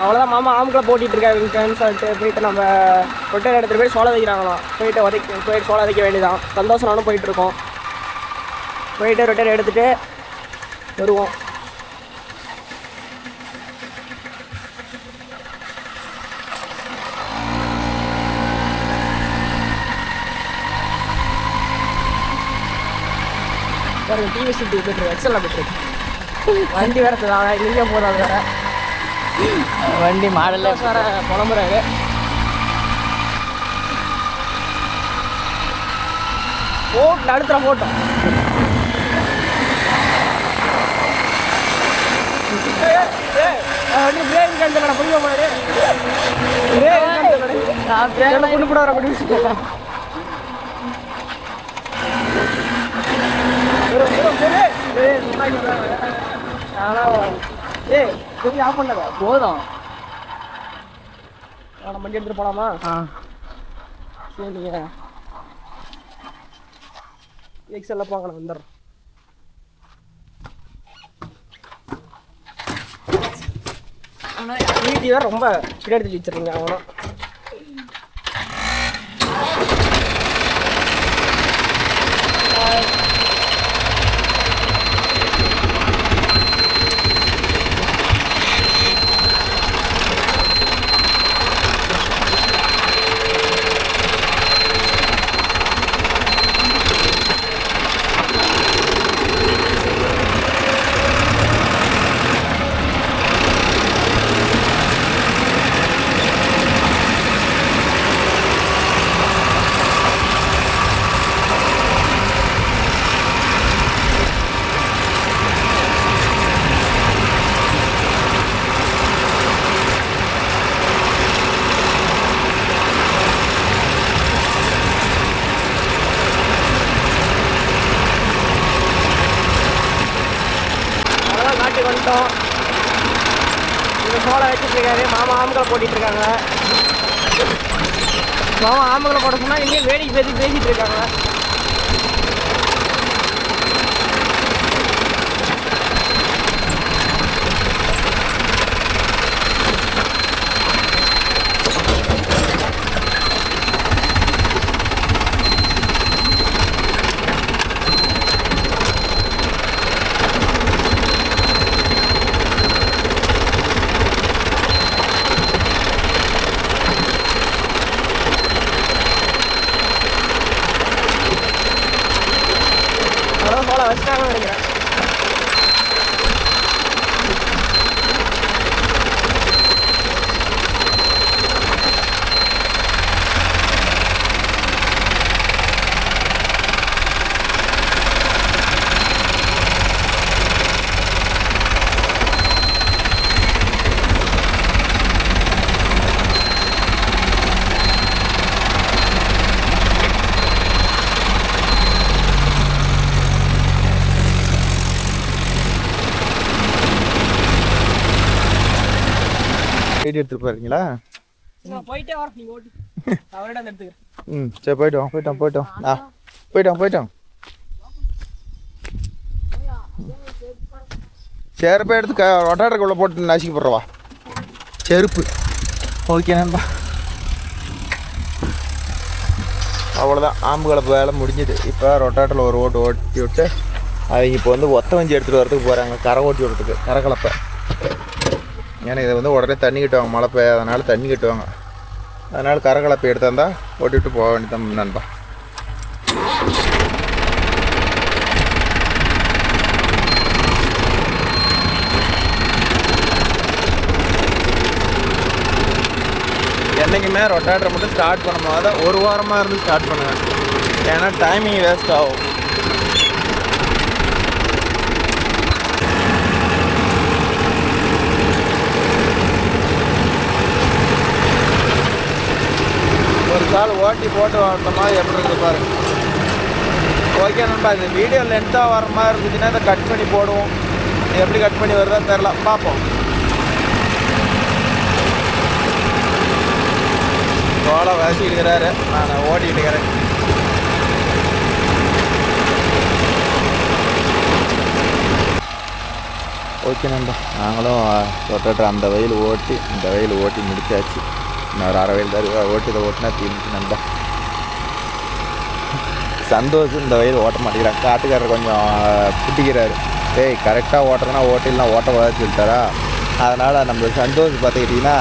அவ்வளோதான் மாமா ஆம்களை போட்டிகிட்டு இருக்காருன்னு சொல்லிட்டு போயிட்டு நம்ம ரொட்டேட் எடுத்துகிட்டு போய் சோளம் வைக்கிறாங்களாம். போயிட்டு சோளம் வைக்க வேண்டியதான். சந்தோஷம் நானும் போயிட்டுருக்கோம். போயிட்டு ரொட்டேட் எடுத்துகிட்டு வருவோம். பாருங்க டிவிஎஸ் போய்ட்டு எக்ஸலில் போய்ட்டு வண்டி வேறு இங்கே போகிறாங்க வேறு வண்டி மாடலில் வேறு புலம்புறாரு. போட்டு அடுத்த போட்டோம் வண்டி பிரேக் கேன்சல் புரிய மாதிரி கொண்டு போட வர அப்படி போதும் நம்ம வண்டி எடுத்துட்டு போலாமா? சரிங்க எக்ஸல்ல போங்க நான் வந்துடுறேன். வீட்டி வேறு ரொம்ப எடுத்து வச்சிருக்கீங்க அவனும். வந்துட்டோம். இந்த சோளம் வச்சுட்ருக்காரு மாமா. ஆம்பளை போட்டிகிட்ருக்காங்க. மாமா ஆம்பளை போட சொன்னால் இங்கேயும் வேடிக்கை பேசிகிட்டு இருக்காங்க. வச்சுட்டாங்கன்னு நினைக்கிறேன். எடுத்துட்டு போறீங்களா? போயிட்டே வர நீங்க ஓட்டி அவரே அந்த எடுத்துக்கிறேன். சரி போயிட்டோம். செருப்பை எடுத்து ரொட்டாட்டருக்குள்ள போட்டு நசுக்கி போடுறவா செருப்பு. ஓகே நண்பா, அவ்வளோதான். ஆம்பு கலப்பு வேலை முடிஞ்சுது. இப்போ ரொட்டாட்டரில் ஒரு ஓட்டி விட்டு அவங்க இப்போ வந்து ஒத்த வஞ்சி எடுத்துகிட்டு வரதுக்கு போகிறாங்க. கரை ஓட்டி விடுறதுக்கு கரை கலப்பை. ஏன்னா இதை வந்து உடனே தண்ணி கட்டுவாங்க, மழை பெய்ய, அதனால் தண்ணி கட்டுவாங்க. அதனால் கரகலப்பை எடுத்தாந்தா ஓட்டிவிட்டு போக வேண்டியதான் நண்பா. என்றைக்குமே ரொட்டாட்டரை மட்டும் ஸ்டார்ட் பண்ணும் போது ஒரு வாரமாக இருந்து ஸ்டார்ட் பண்ணுவேன். ஏன்னா டைமிங் வேஸ்ட் ஆகும். ஒரு கால் ஓட்டி போட்டு வந்தோமா எப்படி இருக்குது பாருங்க. ஓகே நண்பா, இந்த வீடியோ லென்த்தாக வர மாதிரி இருந்துச்சுன்னா இதை கட் பண்ணி போடுவோம். எப்படி கட் பண்ணி வருதா தெரில, பார்ப்போம். சோளை வசிக்கிட்டு இருக்கிறாரு, நான் ஓட்டிகிட்டு இருக்கிறேன். ஓகே நண்பா, நாங்களும் ரொட்டேட்டர் அந்த வயல் ஓட்டி இந்த வயல் ஓட்டி முடிச்சாச்சு. இன்னும் ஒரு 1/2 வயல் தான் ஓட்டி இதை ஓட்டினா தீர்ந்துச்சு நண்பா. சந்தோஷம் இந்த வயல் ஓட்ட மாட்டேங்கிறான். காட்டுக்காரர் கொஞ்சம் புட்டிக்கிறாரு. டேய் கரெக்டாக ஓட்டுறதுனா ஓட்டிலாம் ஓட்டக்கூடாதுன்னு சொல்லிட்டாரா. அதனால் நம்ம சந்தோஷம் பார்த்துக்கிட்டிங்கன்னா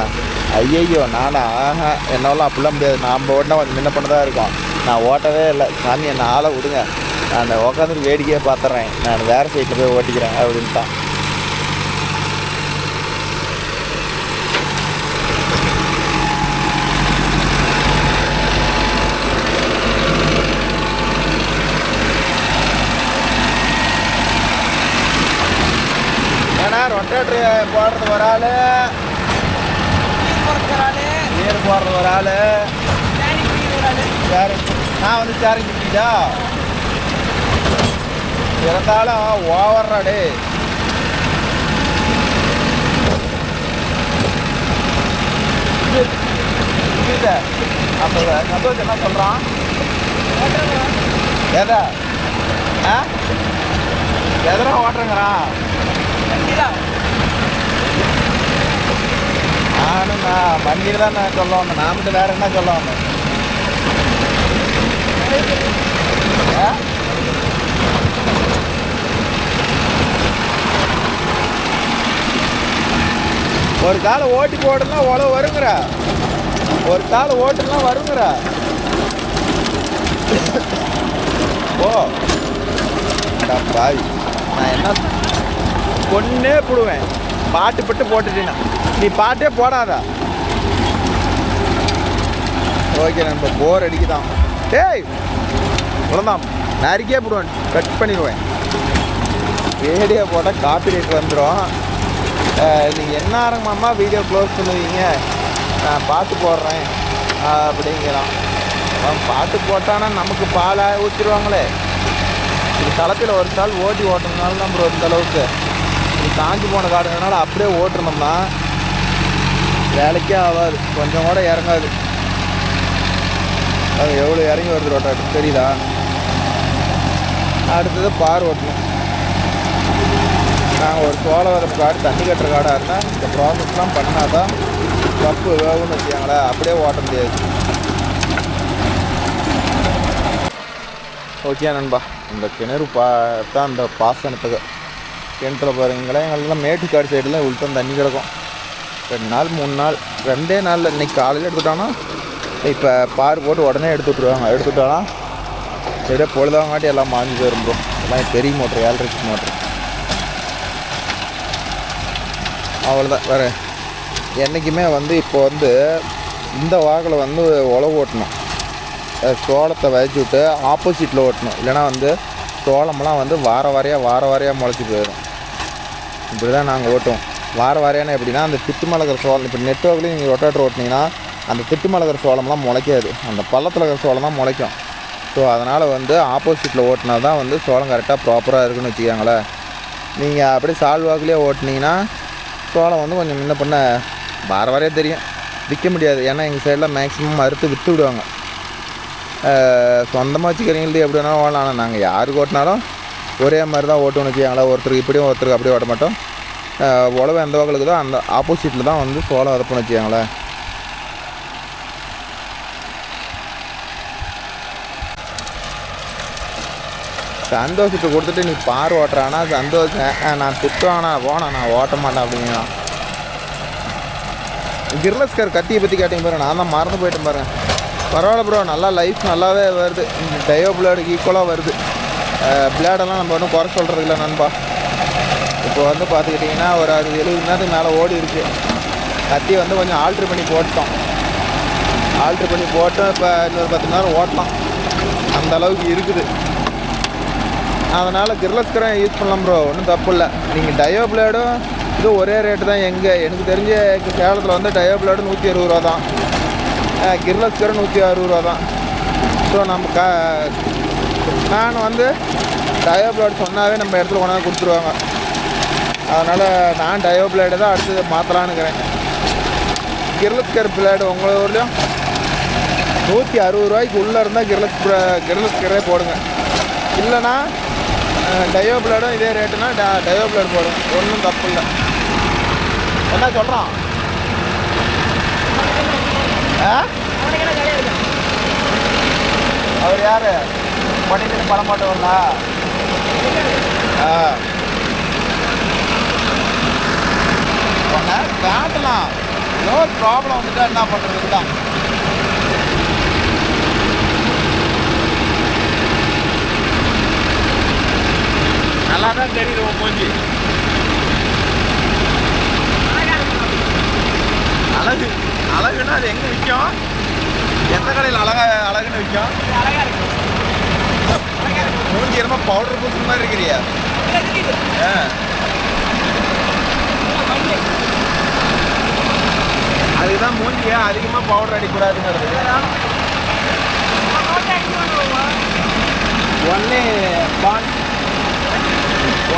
ஐயையோ நானா என்னாலும் அப்படிலாம் முடியாது. நாம் ஓட்டினா கொஞ்சம் முன்ன பண்ண தான் இருக்கும். நான் ஓட்டவே இல்லை சாமி, என்னை ஆளை விடுங்க, நான் உட்காந்துட்டு வேடிக்கையே பார்த்துட்றேன், நான் வேறு சைட்டில் போய் ஓட்டிக்கிறேன் அப்படின்ட்டான். ஏன்னா ரொட்டேட்ரு போடுறது ஒரு ஆள், நீர் போடுறது ஒரு ஆள், நான் வந்து சேரிங் பிடிக்கிட்டா இருந்தாலும் ஓவர்றாடே. அப்போ சந்தோஷம் என்ன சொல்கிறான்? எதா எதனா ஓட்டுறங்கிறான். நானும் நான் வண்டியில் தான் நான் சொல்ல வந்தேன். நான் மட்டும் வேறு என்ன சொல்ல வந்தேன்? ஒரு காலை ஓட்டி போடலாம் உழவு வருங்கிற, ஒரு காலை ஓட்டுலாம் வருங்கிற. ஓ பாய், நான் என்ன கொன்னே போடுவேன் பாட்டு பட்டு போட்டுட்டேன்னா. நீ பாட்டே போடாதா? ஓகே நண்பா, போர் அடிக்குதான். டேய் இவ்வளோதான், நறுக்கே போடுவேன், கட் பண்ணிடுவேன். ரேடியோ போட்டால் காப்பி ரேட் வந்துடும். நீங்கள் என்ன ஆரம்பமா வீடியோ க்ளோஸ் பண்ணுவீங்க, நான் பாட்டு போடுறேன் அப்படிங்கிறான். அவன் பாட்டு போட்டானா நமக்கு பாலாக ஊற்றிடுவாங்களே. இது களத்தில் ஒரு நாள் ஓட்டி ஓட்டுறதுனால தான் ப்ரோ இந்த அளவுக்கு. இது காஞ்சி போன காடுனால அப்படியே ஓட்டுனோம்னா வேலைக்கே ஆகாது, கொஞ்சம் கூட இறங்காது. அது எவ்வளோ இறங்கி வருது ரோட்டாட்டு தெரியுதா? அடுத்தது பார் ஓட்டணும். நாங்கள் ஒரு சோள வரப்பு காடு, தண்ணி கட்டுற காடாக இருந்தால் இந்த ப்ராசஸ்லாம் பண்ணால் தான் கப்பு வேகும்னு வச்சுக்காங்களே, அப்படியே ஓட்ட முடியாது. ஓகே நண்பா, இந்த கிணறு பார்த்தா இந்த பாசனத்துக்கு கிணத்துல பாருங்களேன். எங்களெல்லாம் மேட்டுக்காடு சைடெலாம் இவ்வளோ தண்ணி கிடக்கும். 2 நாள் 3 நாள் 2 நாளில் இன்றைக்கி காலையில் எடுத்துட்டோன்னா இப்போ பார் போட்டு உடனே எடுத்துவிட்ருவாங்க. எடுத்துட்டானா சரியாக பொழுதாங்காட்டி எல்லாம் மாஞ்சி போயிடும் ப்ரோ. எல்லாம் பெரிய மோட்ரு, 7.5 HP மோட்ரு. அவ்வளோதான். வேறு என்றைக்குமே வந்து இப்போ வந்து இந்த வாக்கில் வந்து உழவு ஓட்டணும். சோளத்தை விதைச்சி விட்டு ஆப்போசிட்டில் ஓட்டணும். இல்லைனா வந்து சோளம்லாம் வந்து வார வாரையாக முளைச்சி போயிடும். இப்படி தான் நாங்கள் ஓட்டுவோம். வார வாரையான எப்படின்னா, அந்த திட்டு மலகிற சோளம் இப்போ நெட்வொர்க்லேயும் நீங்கள் ரொட்டேட்டர் ஓட்டினீங்கன்னா அந்த திட்டு மலகிற சோளம்லாம் முளைக்காது, அந்த பள்ளத்தில் இருக்கிற சோளம் தான் முளைக்கும். ஸோ அதனால் வந்து ஆப்போசிட்டில் ஓட்டினா தான் வந்து சோளம் கரெக்டாக ப்ராப்பராக இருக்குன்னு வச்சுக்காங்களேன். நீங்கள் அப்படியே சால்வாக்கிலே ஓட்டினீங்கன்னா சோளம் வந்து கொஞ்சம் முன்ன பண்ண வார வாரையே தெரியும், விற்க முடியாது. ஏன்னா எங்கள் சைடில் மேக்ஸிமம் அறுத்து விற்று விடுவாங்க. சொந்தமாக வச்சுக்கிறீங்களே எப்படி வேணாலும் ஓடலாம். ஆனால் நாங்கள் யாருக்கு ஓட்டினாலும் ஒரே மாதிரி தான் ஓட்டுவோம்னு வச்சுக்காங்களா. ஒருத்தருக்கு இப்படியும் ஒருத்தருக்கு அப்படியே ஓட்ட மாட்டோம். உழவு எந்த வகைக்கு தான் அந்த ஆப்போசிட்டில் தான் வந்து சோளம் அறுப்புன்னு வச்சுக்காங்களேன். சந்தோஷத்தை கொடுத்துட்டு நீ பார் ஓட்டுறானா சந்தோஷம் நான் திட்டுவானா போனா நான் ஓட்ட மாட்டேன் அப்படின்னா. கிர்லஸ்கர் கத்தியை பற்றி கேட்டீங்க பாருங்க, நான் தான் மறந்து போயிட்டேன் பாருங்க. பரவாயில்ல ப்ரோ, நல்லா லைஃப் நல்லாவே வருது. டயோ பிளேடுக்கு ஈக்குவலாக வருது. பிளேடெல்லாம் நம்ம ஒன்றும் குறை சொல்கிறது இல்லை நண்பா. இப்போ வந்து பார்த்துக்கிட்டிங்கன்னா ஒரு 60-70 நேரத்துக்கு மேலே ஓடி இருக்குது. கத்தி வந்து கொஞ்சம் ஆல்ட்ரு பண்ணி போட்டோம். ஆல்ட்ரு பண்ணி போட்டோம். இப்போ இன்னொரு 10 நேரம் ஓட்டலாம், அந்த அளவுக்கு இருக்குது. அதனால் கிர்லஸ்கரும் யூஸ் பண்ணலாம் ப்ரோ, ஒன்றும் தப்பு இல்லை. நீங்கள் டயோ பிளேடும் இது ஒரே ரேட்டு தான். எனக்கு தெரிஞ்ச எங்கள் சேலத்தில் வந்து டயோ பிளேடு 160 ரூபா தான், கிர்லஸ்கரும் 160 ரூபா தான். ஸோ நம்ம நான் வந்து டயோ பிளேடு சொன்னாவே நம்ம இடத்துல கொண்டாந்து கொடுத்துருவாங்க. அதனால் நான் டயோ பிளேடு தான் அடுத்தது மாற்றலான்னு இருக்கிறேன். கிர்லஸ்கர் பிளேடு உங்கள் ஊர்லேயும் 160 ரூபாய்க்கு உள்ளே இருந்தால் கிர்லஸ்கரே போடுங்க. இல்லைனா டயோ பிளேடும் இதே ரேட்டுனா டயோ பிளேட் போடும், ஒன்றும் தப்பு இல்லை. என்ன சொல்கிறான்? அவர் யார்? பண்ணிட்டு படம் போட்டவங்களா? காட்டலாம், ஏதோ ஒரு ப்ராப்ளம் வந்துட்டா என்ன பண்ணுறதுக்கு தான். நல்லா தான் தெரியுது உன் மூஞ்சி. அழகு அழகுன்னா அது எங்கே விற்கும்? எந்த கடையில் அழகுன்னு விற்கும்? மூஞ்சி ரொம்ப பவுடர் பூசுற மாதிரி இருக்கிறியா? அதுக்குதான் மூஞ்சியை அதிகமாக பவுடர் அடிக்கூடாதுங்கிறது.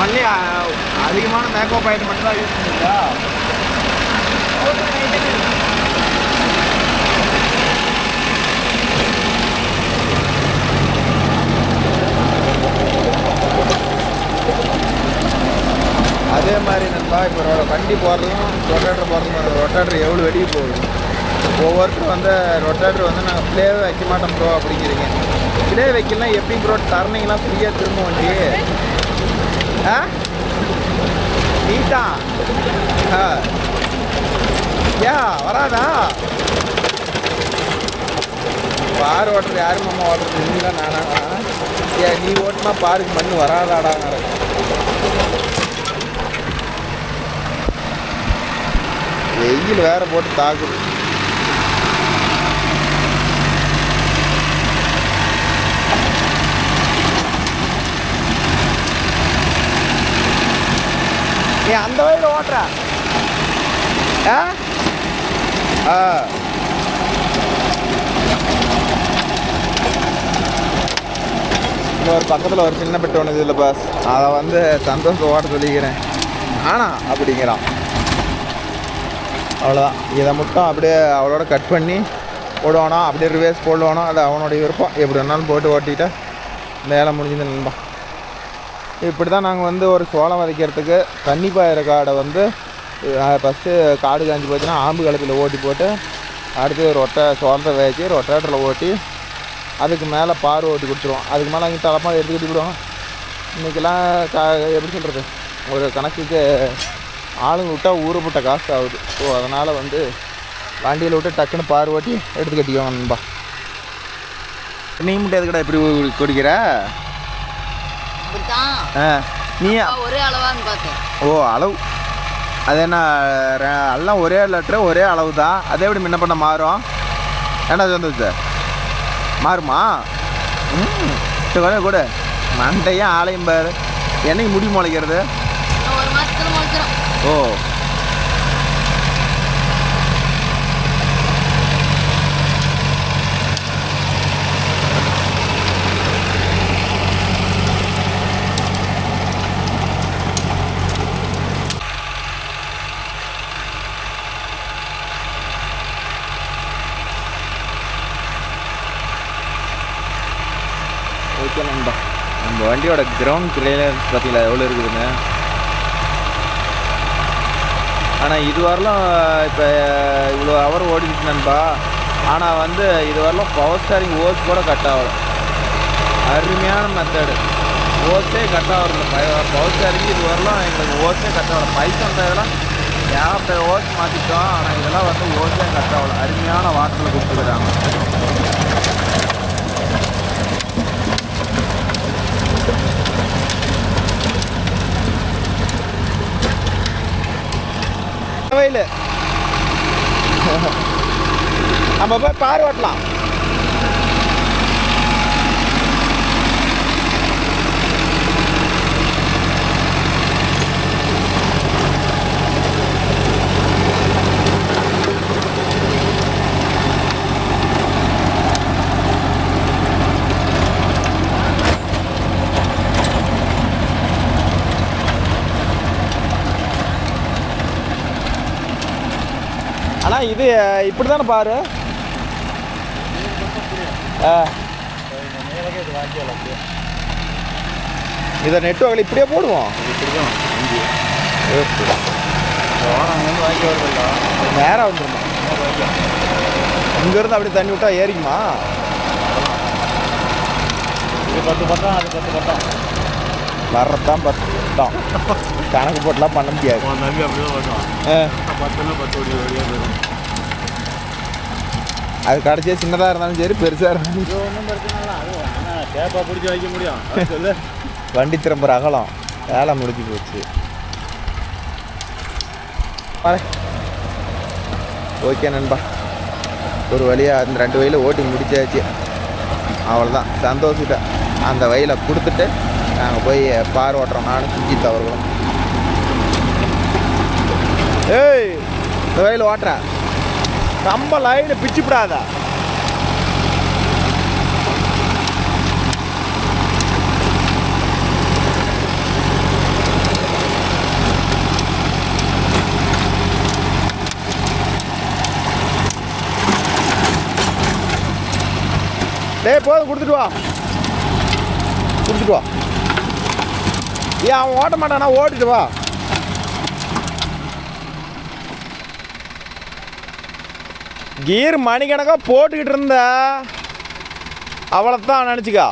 ஒன்லி அதிகமான மேக்கப் ஐட்டம் மட்டும் தான் யூஸ் பண்ணுறீங்களா? அதே மாதிரி நண்பா இப்போ வண்டி போகிறதும் ரொட்டேட்டர் போகிறதும், ரொட்டேட்டர் எவ்வளோ வெடிக்க போகுது. ஒவ்வொருத்தரும் வந்து ரொட்டேட்டர் வந்து நாங்கள் ப்ளேவே வைக்க மாட்டோம் ப்ரோ அப்படிங்கிறீங்க. ப்ளே வைக்கலாம் எப்படி ப்ரோ? டர்னிங்லாம் ஃப்ரீயாக திரும்ப வண்டி நீட்டா வராதா? பார் ஓட்டுறது யாரும் அம்மா ஓட்டுறது நீங்களா நானா? நீ ஓட்டுனா பாருக்கு மண் வராதாடா. வெயில் வேற போட்டு தாக்குது. நீ அந்த வழியில் ஓட்டுற ஒரு பக்கத்தில் ஒரு சின்ன பெட்டு ஒன்று இல்லை பாஸ், அதை வந்து சந்தோஷம் ஓட்ட சொல்லிக்கிறேன் ஆனால் அப்படிங்கிறான். அவ்வளோதான். இதை மட்டும் அப்படியே அவளோட கட் பண்ணி போடுவானோ, அப்படியே ரிவேர்ஸ் போடுவானோ, அது அவனுடைய விருப்பம். எப்படி வேணாலும் போட்டு ஓட்டிகிட்டா வேலை முடிஞ்சது நண்பா. இப்படி தான் நாங்கள் வந்து ஒரு சோளம் விதைக்கிறதுக்கு தண்ணி பாயிற காடை வந்து ஃபஸ்ட்டு காடு காஞ்சி போச்சுன்னா ஆம்பு கலப்பில் ஓட்டி போட்டு, அடுத்து சோளத்தை வச்சு ரொட்டேட்டரில் ஓட்டி அதுக்கு மேலே பார் ஓட்டி கொடுத்துருவோம். அதுக்கு மேலே அங்கே தலைப்பாக எடுத்துக்கிட்டு விடுவோம். இன்றைக்கெல்லாம் எப்படி சொல்கிறது, ஒரு கணக்குக்கு ஆளுங்க விட்டால் ஊறுபட்ட காசு ஆகுது. ஸோ அதனால் வந்து வண்டியில் விட்டு டக்குன்னு பார் ஓட்டி எடுத்து கட்டிக்குவோம் நண்பா. நீ மட்டும் எதுக்கடா இப்படி குடிக்கிற? நீ ஒரே அளவான்னு பார்த்தேன். ஓ அளவு, அது என்ன எல்லாம் ஒரே லிட்டரு ஒரே அளவு தான். அதே எப்படி முன்ன பண்ண மாறும்? என்ன சொந்தது மாறுமா? சரி கொஞ்சம் கூட மண்டையும் ஆலையும் பாரு. என்னைக்கு முடி முளைக்கிறது? ஒரு மாதத்துல முளைக்கிறோம். ஓ ஓகே நண்பா. நம்ம வண்டியோட கிரவுண்ட் கிளியரன்ஸ் பார்த்தீங்களா எவ்வளோ இருக்குதுன்னு. ஆனால் இது வரலாம் இப்போ இவ்வளோ ஹவர் ஓடிச்சு நண்பா. ஆனால் வந்து இது வரலாம் பவர் ஸ்டாரிங் ஓஸ் கூட கட் ஆகலை. அருமையான மெத்தடு. ஓஸே கட் ஆகல. பவர் ஸ்டாரிங் இது வரலாம் எங்களுக்கு ஓஸே கட் ஆகலை. பைக் வந்ததெல்லாம் ஏகப்பட்ட ஓஸ் மாற்றிட்டோம். ஆனால் இதெல்லாம் வந்து ஓஸே கட் ஆகலை. அருமையான வாட்டரில் கொடுத்துக்கிறாங்க. வயலு நம்ம போய் பார் ஓட்டலாம். ஆனால் இது இப்படி தானே பாரு. இதை நெட்டு வகையில் இப்படியே போடுவோம். நேராக வந்துருமா? இங்கேருந்து அப்படி தண்ணி விட்டா ஏறிக்குமா? இது 10 பட்டம், அது 10 பட்டம். வர்றதான் 10 பட்டம். கணக்கு போட்டுலாம் பண்ண முடியாது. தம்பி அப்படிதான் பண்ணுவான். 10னா 10 வழியாக போயிடும். அது கடைசியாக சின்னதாக இருந்தாலும் சரி பெருசாக இருந்தாலும் இது ஒன்றும் பிரச்சனை இல்லை. அது ஆனால் கேப்பாக பிடிச்சி வைக்க முடியும். அது சொல்லு. வண்டி திரும்புகிற அகலம் வேலை முடிஞ்சு போச்சு. ஓகே நண்பா, ஒரு வழியாக அந்த 2 வயலில் ஓட்டி முடிச்சாச்சு. அவ்வளோதான், சந்தோஷிட்டேன். அந்த வயலை கொடுத்துட்டு நாங்கள் போய் பார் ஓட்டுறோம். நானும் சுஜித் அவர்களும். ஏய், இந்த வயல் ஓட்டுறேன். ரொம்ப லைனை பிச்சுப்படாத. டேய் போதும், கொடுத்துட்டு வா. கொடுத்துட்டு வா. ஏன் அவன் ஓட்ட மாட்டானா? ஓட்டிட்டு வா. கீர் மணிக்கணக்காக போட்டுக்கிட்டு இருந்த அவ்வளோதான் நினச்சிக்கா.